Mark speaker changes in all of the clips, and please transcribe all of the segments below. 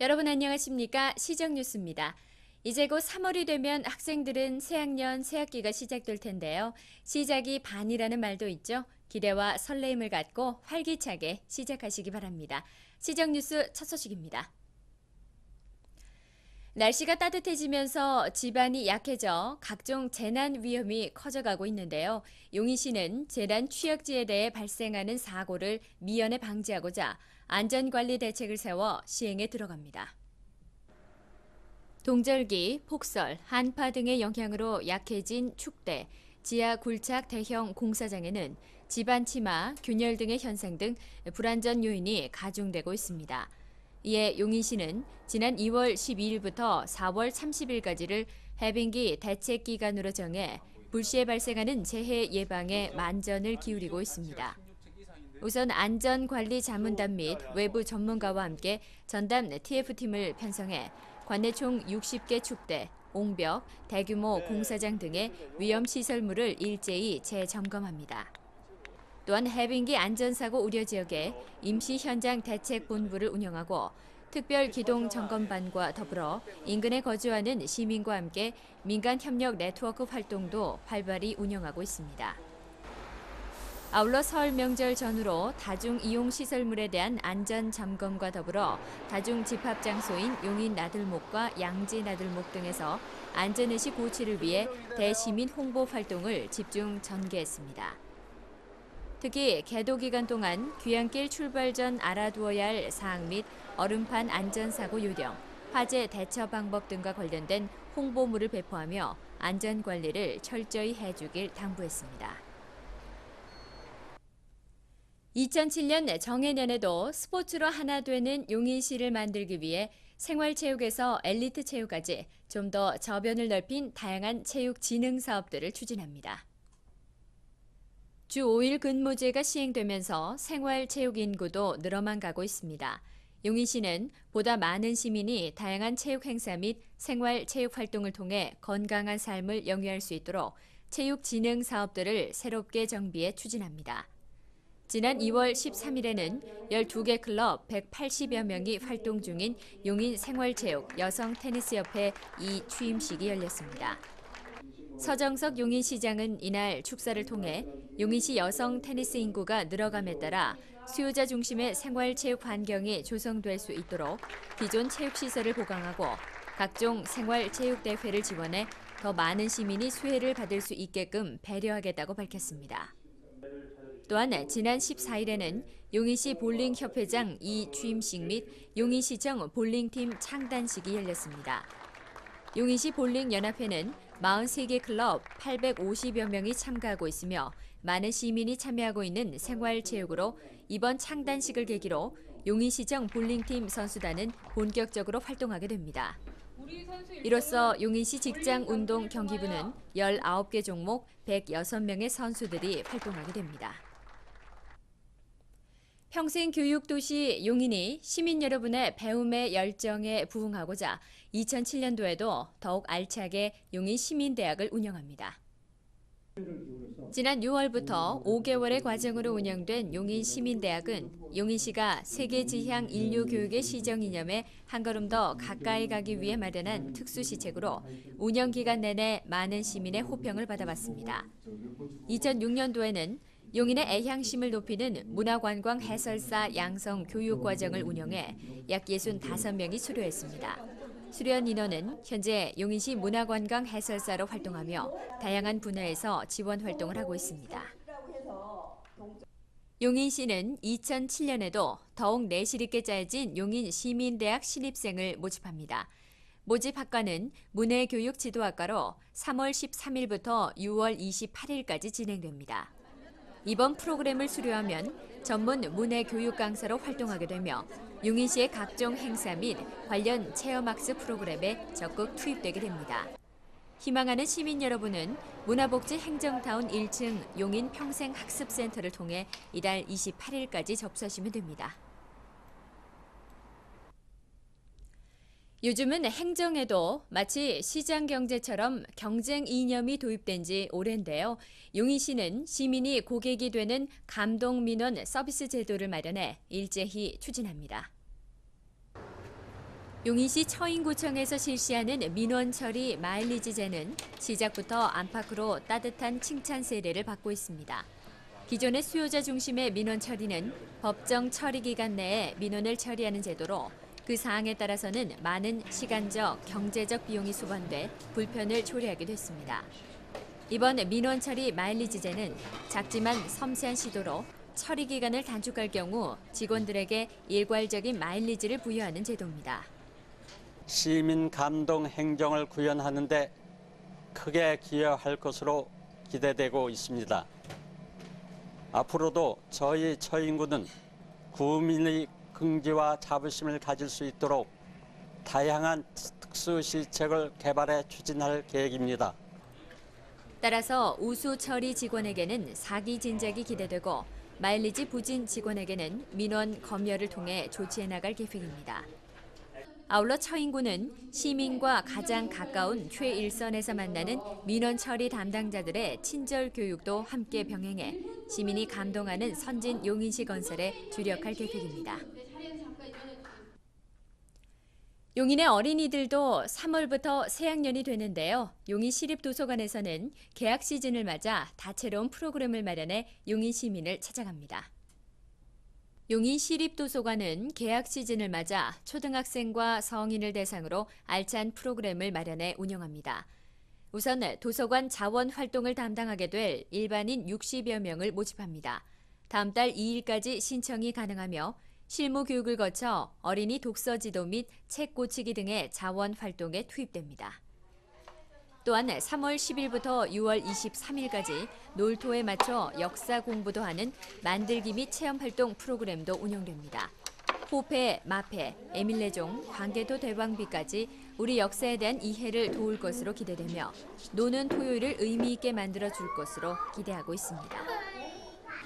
Speaker 1: 여러분 안녕하십니까? 시정뉴스입니다. 이제 곧 3월이 되면 학생들은 새학년, 새학기가 시작될 텐데요. 시작이 반이라는 말도 있죠. 기대와 설레임을 갖고 활기차게 시작하시기 바랍니다. 시정뉴스 첫 소식입니다. 날씨가 따뜻해지면서 집안이 약해져 각종 재난 위험이 커져가고 있는데요. 용인시는 재난 취약지에 대해 발생하는 사고를 미연에 방지하고자 안전관리 대책을 세워 시행에 들어갑니다. 동절기, 폭설, 한파 등의 영향으로 약해진 축대, 지하 굴착 대형 공사장에는 집안 침하, 균열 등의 현상 등 불안전 요인이 가중되고 있습니다. 이에 용인시는 지난 2월 12일부터 4월 30일까지를 해빙기 대책 기간으로 정해 불시에 발생하는 재해 예방에 만전을 기울이고 있습니다. 우선 안전관리자문단 및 외부 전문가와 함께 전담 TF팀을 편성해 관내 총 60개 축대, 옹벽, 대규모 공사장 등의 위험시설물을 일제히 재점검합니다. 또한 해빙기 안전사고 우려 지역에 임시 현장 대책본부를 운영하고 특별 기동 점검반과 더불어 인근에 거주하는 시민과 함께 민간 협력 네트워크 활동도 활발히 운영하고 있습니다. 아울러 설 명절 전후로 다중 이용 시설물에 대한 안전 점검과 더불어 다중 집합 장소인 용인 나들목과 양지 나들목 등에서 안전의식 고취를 위해 대시민 홍보 활동을 집중 전개했습니다. 특히 개도 기간 동안 귀향길 출발 전 알아두어야 할 사항 및 얼음판 안전사고 요령, 화재 대처 방법 등과 관련된 홍보물을 배포하며 안전관리를 철저히 해주길 당부했습니다. 2007년 정해년에도 스포츠로 하나 되는 용인시를 만들기 위해 생활체육에서 엘리트 체육까지 좀 더 저변을 넓힌 다양한 체육 진흥 사업들을 추진합니다. 주 5일 근무제가 시행되면서 생활체육 인구도 늘어만 가고 있습니다. 용인시는 보다 많은 시민이 다양한 체육 행사 및 생활체육 활동을 통해 건강한 삶을 영위할 수 있도록 체육 진흥 사업들을 새롭게 정비해 추진합니다. 지난 2월 13일에는 12개 클럽 180여 명이 활동 중인 용인 생활체육 여성 테니스협회 취임식이 열렸습니다. 서정석 용인시장은 이날 축사를 통해 용인시 여성 테니스 인구가 늘어감에 따라 수요자 중심의 생활체육 환경이 조성될 수 있도록 기존 체육시설을 보강하고 각종 생활체육대회를 지원해 더 많은 시민이 수혜를 받을 수 있게끔 배려하겠다고 밝혔습니다. 또한 지난 14일에는 용인시 볼링협회장 취임식 및 용인시청 볼링팀 창단식이 열렸습니다. 용인시 볼링연합회는 43개 클럽 850여 명이 참가하고 있으며 많은 시민이 참여하고 있는 생활체육으로 이번 창단식을 계기로 용인시청 볼링팀 선수단은 본격적으로 활동하게 됩니다. 이로써 용인시 직장운동 경기부는 19개 종목 106명의 선수들이 활동하게 됩니다. 평생교육도시 용인이 시민 여러분의 배움의 열정에 부응하고자 2007년도에도 더욱 알차게 용인시민대학을 운영합니다. 지난 6월부터 5개월의 과정으로 운영된 용인시민대학은 용인시가 세계지향 인류교육의 시정 이념에 한 걸음 더 가까이 가기 위해 마련한 특수시책으로 운영기간 내내 많은 시민의 호평을 받아왔습니다. 2006년도에는 용인의 애향심을 높이는 문화관광 해설사 양성 교육과정을 운영해 약 65명이 수료했습니다. 수련 인원은 현재 용인시 문화관광 해설사로 활동하며 다양한 분야에서 지원 활동을 하고 있습니다. 용인시는 2007년에도 더욱 내실 있게 짜여진 용인시민대학 신입생을 모집합니다. 모집 학과는 문해교육지도학과로 3월 13일부터 6월 28일까지 진행됩니다. 이번 프로그램을 수료하면 전문 문해교육 강사로 활동하게 되며 용인시의 각종 행사 및 관련 체험학습 프로그램에 적극 투입되게 됩니다. 희망하는 시민 여러분은 문화복지 행정타운 1층 용인평생학습센터를 통해 이달 28일까지 접수하시면 됩니다. 요즘은 행정에도 마치 시장 경제처럼 경쟁 이념이 도입된 지 오랜데요. 용인시는 시민이 고객이 되는 감동민원 서비스 제도를 마련해 일제히 추진합니다. 용인시 처인구청에서 실시하는 민원 처리 마일리지제는 시작부터 안팎으로 따뜻한 칭찬 세례를 받고 있습니다. 기존의 수요자 중심의 민원 처리는 법정 처리 기간 내에 민원을 처리하는 제도로 그 사항에 따라서는 많은 시간적, 경제적 비용이 수반돼 불편을 초래하게 됐습니다. 이번 민원 처리 마일리지제는 작지만 섬세한 시도로 처리 기간을 단축할 경우 직원들에게 일괄적인 마일리지를 부여하는 제도입니다.
Speaker 2: 시민 감동 행정을 구현하는 데 크게 기여할 것으로 기대되고 있습니다. 앞으로도 저희 처인구는 구민의 긍지와 자부심을 가질 수 있도록 다양한 특수 시책을 개발해 추진할 계획입니다.
Speaker 1: 따라서 우수 처리 직원에게는 사기 진작이 기대되고 마일리지 부진 직원에게는 민원 검열을 통해 조치해 나갈 계획입니다. 아울러 처인구는 시민과 가장 가까운 최일선에서 만나는 민원 처리 담당자들의 친절 교육도 함께 병행해 시민이 감동하는 선진 용인시 건설에 주력할 계획입니다. 용인의 어린이들도 3월부터 새학년이 되는데요. 용인 시립도서관에서는 개학 시즌을 맞아 다채로운 프로그램을 마련해 용인 시민을 찾아갑니다. 용인 시립도서관은 개학 시즌을 맞아 초등학생과 성인을 대상으로 알찬 프로그램을 마련해 운영합니다. 우선 도서관 자원 활동을 담당하게 될 일반인 60여 명을 모집합니다. 다음 달 2일까지 신청이 가능하며 실무 교육을 거쳐 어린이 독서 지도 및 책 고치기 등의 자원 활동에 투입됩니다. 또한 3월 10일부터 6월 23일까지 놀토에 맞춰 역사 공부도 하는 만들기 및 체험활동 프로그램도 운영됩니다. 호패, 마패, 에밀레종, 광개토 대왕비까지 우리 역사에 대한 이해를 도울 것으로 기대되며 노는 토요일을 의미 있게 만들어줄 것으로 기대하고 있습니다.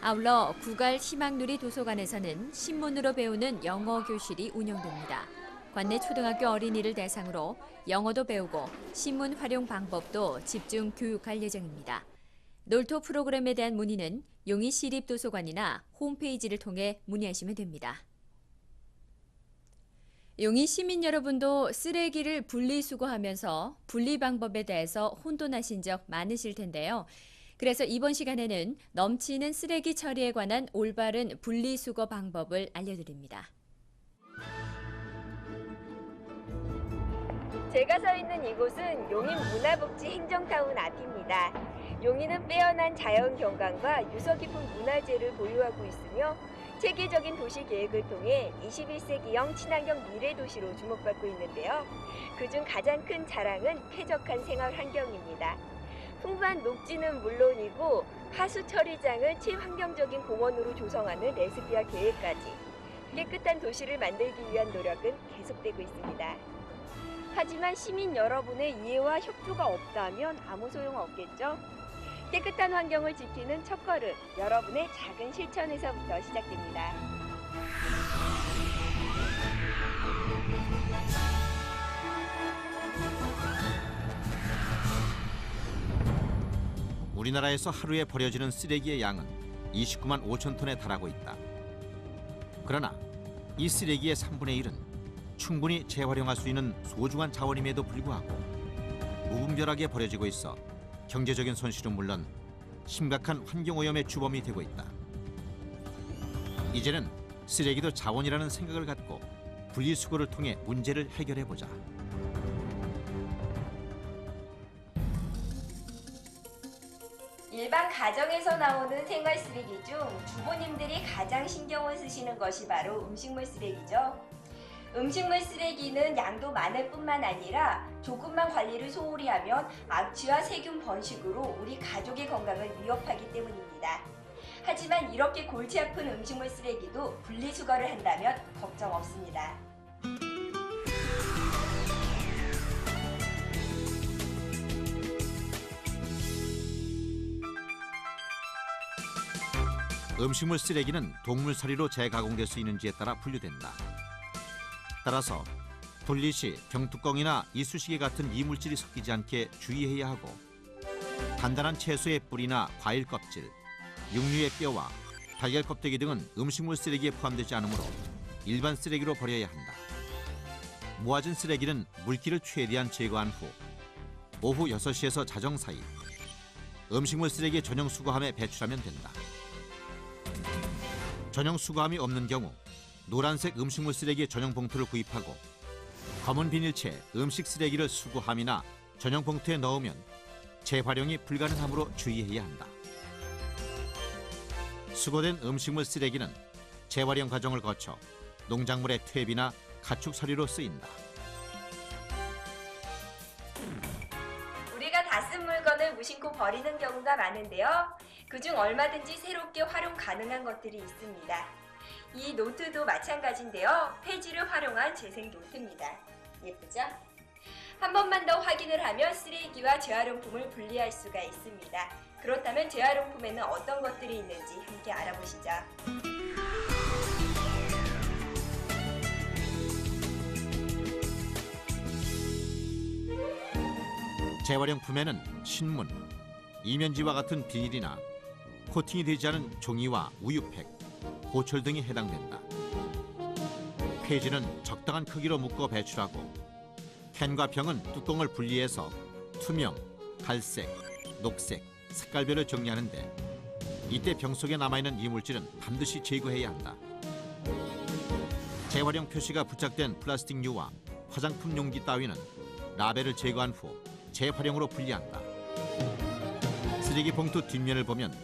Speaker 1: 아울러 구갈 희망누리 도서관에서는 신문으로 배우는 영어 교실이 운영됩니다. 관내 초등학교 어린이를 대상으로 영어도 배우고 신문 활용 방법도 집중 교육할 예정입니다. 놀토 프로그램에 대한 문의는 용인 시립도서관이나 홈페이지를 통해 문의하시면 됩니다. 용인 시민 여러분도 쓰레기를 분리수거하면서 분리 방법에 대해서 혼돈하신 적 많으실 텐데요. 그래서 이번 시간에는 넘치는 쓰레기 처리에 관한 올바른 분리수거 방법을 알려드립니다.
Speaker 3: 제가 서 있는 이곳은 용인 문화복지 행정타운 앞입니다. 용인은 빼어난 자연 경관과 유서 깊은 문화재를 보유하고 있으며 체계적인 도시 계획을 통해 21세기형 친환경 미래 도시로 주목받고 있는데요. 그중 가장 큰 자랑은 쾌적한 생활 환경입니다. 풍부한 녹지는 물론이고 하수 처리장을 친환경적인 공원으로 조성하는 레스피아 계획까지 깨끗한 도시를 만들기 위한 노력은 계속되고 있습니다. 하지만 시민 여러분의 이해와 협조가 없다면 아무 소용 없겠죠? 깨끗한 환경을 지키는 첫걸음, 여러분의 작은 실천에서부터 시작됩니다.
Speaker 4: 우리나라에서 하루에 버려지는 쓰레기의 양은 29만 5천 톤에 달하고 있다. 그러나 이 쓰레기의 3분의 1은 충분히 재활용할 수 있는 소중한 자원임에도 불구하고 무분별하게 버려지고 있어 경제적인 손실은 물론 심각한 환경오염의 주범이 되고 있다. 이제는 쓰레기도 자원이라는 생각을 갖고 분리수거를 통해 문제를 해결해보자.
Speaker 3: 일반 가정에서 나오는 생활 쓰레기 중 주부님들이 가장 신경을 쓰시는 것이 바로 음식물 쓰레기죠. 음식물 쓰레기는 양도 많을 뿐만 아니라 조금만 관리를 소홀히 하면 악취와 세균 번식으로 우리 가족의 건강을 위협하기 때문입니다. 하지만 이렇게 골치 아픈 음식물 쓰레기도 분리수거를 한다면 걱정 없습니다.
Speaker 4: 음식물 쓰레기는 동물 사리로 재가공될 수 있는지에 따라 분류된다. 따라서 분리 시 병뚜껑이나 이쑤시개 같은 이물질이 섞이지 않게 주의해야 하고 단단한 채소의 뿌리나 과일 껍질, 육류의 뼈와 달걀 껍데기 등은 음식물 쓰레기에 포함되지 않으므로 일반 쓰레기로 버려야 한다. 모아진 쓰레기는 물기를 최대한 제거한 후 오후 6시에서 자정 사이 음식물 쓰레기 전용 수거함에 배출하면 된다. 전용 수거함이 없는 경우 노란색 음식물 쓰레기 전용 봉투를 구입하고 검은 비닐채 음식 쓰레기를 수거함이나 전용 봉투에 넣으면 재활용이 불가능하므로 주의해야 한다. 수거된 음식물 쓰레기는 재활용 과정을 거쳐 농작물의 퇴비나 가축 사료로 쓰인다.
Speaker 3: 우리가 다 쓴 물건을 무심코 버리는 경우가 많은데요. 그중 얼마든지 새롭게 활용 가능한 것들이 있습니다. 이 노트도 마찬가지인데요. 폐지를 활용한 재생 노트입니다. 예쁘죠? 한 번만 더 확인을 하면 쓰레기와 재활용품을 분리할 수가 있습니다. 그렇다면 재활용품에는 어떤 것들이 있는지 함께 알아보시죠.
Speaker 4: 재활용품에는 신문, 이면지와 같은 비닐이나 코팅이 되지 않은 종이와 우유팩, 보철 등이 해당된다. 폐지는 적당한 크기로 묶어 배출하고 캔과 병은 뚜껑을 분리해서 투명, 갈색, 녹색, 색깔별로 정리하는데 이때 병 속에 남아있는 이물질은 반드시 제거해야 한다. 재활용 표시가 부착된 플라스틱류와 화장품 용기 따위는 라벨을 제거한 후 재활용으로 분리한다. 쓰레기 봉투 뒷면을 보면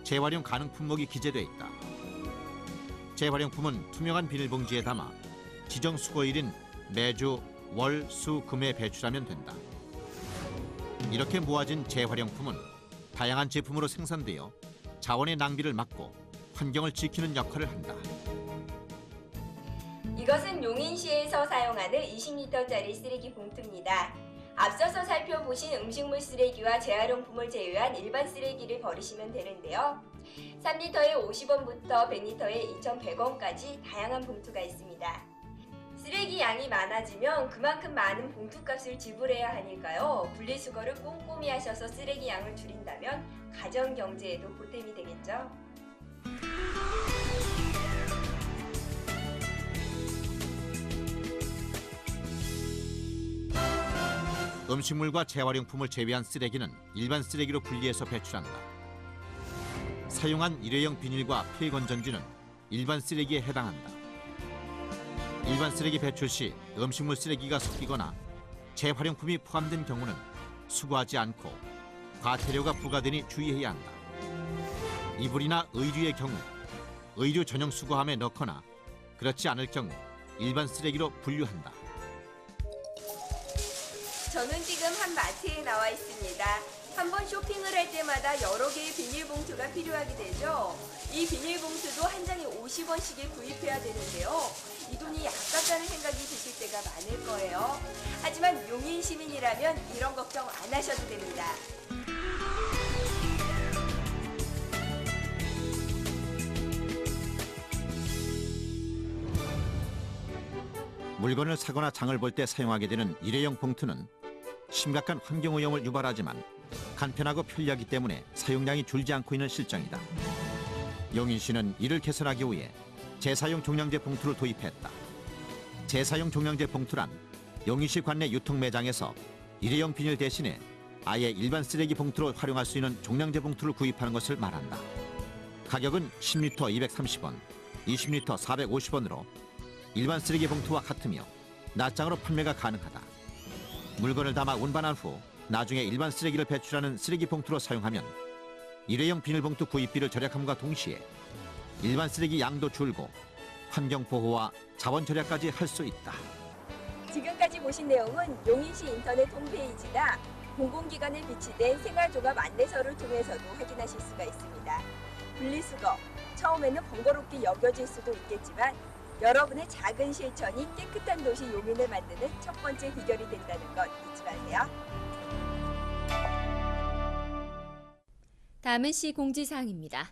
Speaker 4: 재활용 가능 품목이 기재돼 있다. 재활용품은 투명한 비닐봉지에 담아 지정 수거일인 매주 월, 수, 금에 배출하면 된다. 이렇게 모아진 재활용품은 다양한 제품으로 생산되어 자원의 낭비를 막고 환경을 지키는 역할을 한다.
Speaker 3: 이것은 용인시에서 사용하는 20리터짜리 쓰레기 봉투입니다. 앞서서 살펴보신 음식물 쓰레기와 재활용품을 제외한 일반 쓰레기를 버리시면 되는데요. 3리터에 50원부터 100리터에 2,100원까지 다양한 봉투가 있습니다. 쓰레기 양이 많아지면 그만큼 많은 봉투값을 지불해야 하니까요. 분리수거를 꼼꼼히 하셔서 쓰레기 양을 줄인다면 가정 경제에도 보탬이 되겠죠.
Speaker 4: 음식물과 재활용품을 제외한 쓰레기는 일반 쓰레기로 분리해서 배출한다. 사용한 일회용 비닐과 폐건전지는 일반 쓰레기에 해당한다. 일반 쓰레기 배출 시 음식물 쓰레기가 섞이거나 재활용품이 포함된 경우는 수거하지 않고 과태료가 부과되니 주의해야 한다. 이불이나 의류의 경우 의류 전용 수거함에 넣거나 그렇지 않을 경우 일반 쓰레기로 분류한다.
Speaker 3: 저는 지금 한 마트에 나와 있습니다. 한번 쇼핑을 할 때마다 여러 개의 비닐봉투가 필요하게 되죠. 이 비닐봉투도 한 장에 50원씩을 구입해야 되는데요. 이 돈이 아깝다는 생각이 드실 때가 많을 거예요. 하지만 용인 시민이라면 이런 걱정 안 하셔도 됩니다.
Speaker 4: 물건을 사거나 장을 볼 때 사용하게 되는 일회용 봉투는 심각한 환경오염을 유발하지만 간편하고 편리하기 때문에 사용량이 줄지 않고 있는 실정이다. 용인시는 이를 개선하기 위해 재사용 종량제 봉투를 도입했다. 재사용 종량제 봉투란 용인시 관내 유통 매장에서 일회용 비닐 대신에 아예 일반 쓰레기 봉투로 활용할 수 있는 종량제 봉투를 구입하는 것을 말한다. 가격은 10리터 230원, 20리터 450원으로 일반 쓰레기 봉투와 같으며 낱장으로 판매가 가능하다. 물건을 담아 운반한 후 나중에 일반 쓰레기를 배출하는 쓰레기 봉투로 사용하면 일회용 비닐봉투 구입비를 절약함과 동시에 일반 쓰레기 양도 줄고 환경 보호와 자원 절약까지 할 수 있다.
Speaker 3: 지금까지 보신 내용은 용인시 인터넷 홈페이지나 공공기관에 비치된 생활종합 안내서를 통해서도 확인하실 수가 있습니다. 분리수거, 처음에는 번거롭게 여겨질 수도 있겠지만 여러분의 작은 실천이 깨끗한 도시 용인을 만드는 첫 번째 비결이 된다는 것 잊지 마세요.
Speaker 1: 다음은 시 공지사항입니다.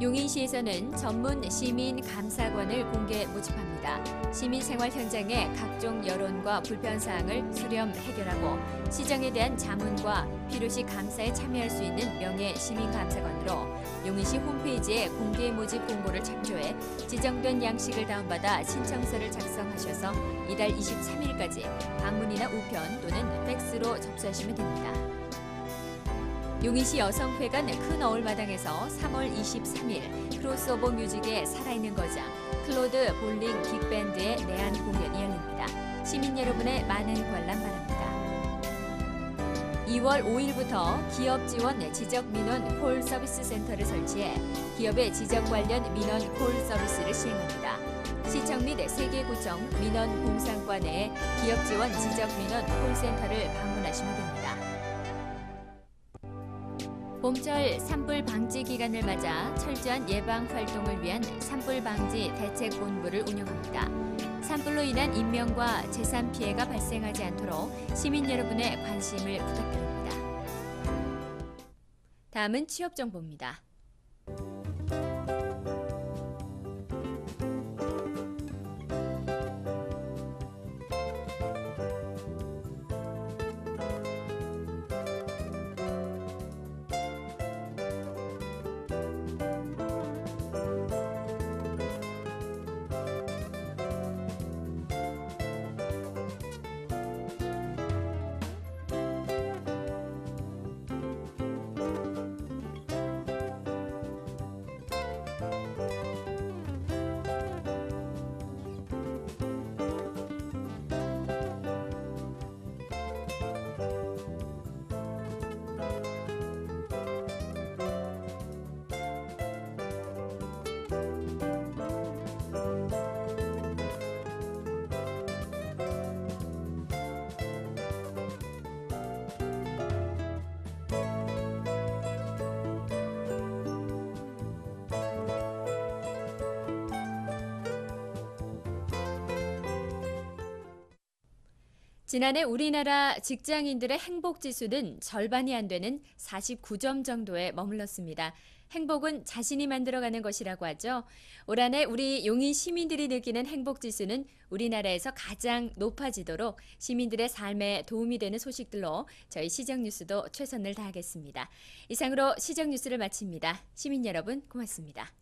Speaker 1: 용인시에서는 전문 시민 감사관을 공개 모집합니다. 시민 생활 현장의 각종 여론과 불편사항을 수렴 해결하고 시정에 대한 자문과 필요시 감사에 참여할 수 있는 명예 시민 감사관으로 용인시 홈페이지에 공개 모집 공고를 착조해 지정된 양식을 다운받아 신청서를 작성하셔서 이달 23일까지 방문이나 우편 또는 팩스로 접수하시면 됩니다. 용인시 여성회관 큰 어울마당에서 3월 23일 크로스오버 뮤직의 살아있는 거장 클로드 볼링 빅밴드의 내한 공연이 열립니다. 시민 여러분의 많은 관람 바랍니다. 2월 5일부터 기업 지원 지적 민원 콜 서비스 센터를 설치해 기업의 지적 관련 민원 콜 서비스를 시행합니다. 시청 및 세계구청 민원 공상과 내에 기업 지원 지적 민원 콜센터를 방문하시면 됩니다. 봄철 산불 방지 기간을 맞아 철저한 예방 활동을 위한 산불 방지 대책 본부를 운영합니다. 산불로 인한 인명과 재산 피해가 발생하지 않도록 시민 여러분의 관심을 부탁드립니다. 다음은 취업 정보입니다. 지난해 우리나라 직장인들의 행복 지수는 절반이 안 되는 49점 정도에 머물렀습니다. 행복은 자신이 만들어가는 것이라고 하죠. 올 한 해 우리 용인 시민들이 느끼는 행복 지수는 우리나라에서 가장 높아지도록 시민들의 삶에 도움이 되는 소식들로 저희 시정 뉴스도 최선을 다하겠습니다. 이상으로 시정 뉴스를 마칩니다. 시민 여러분 고맙습니다.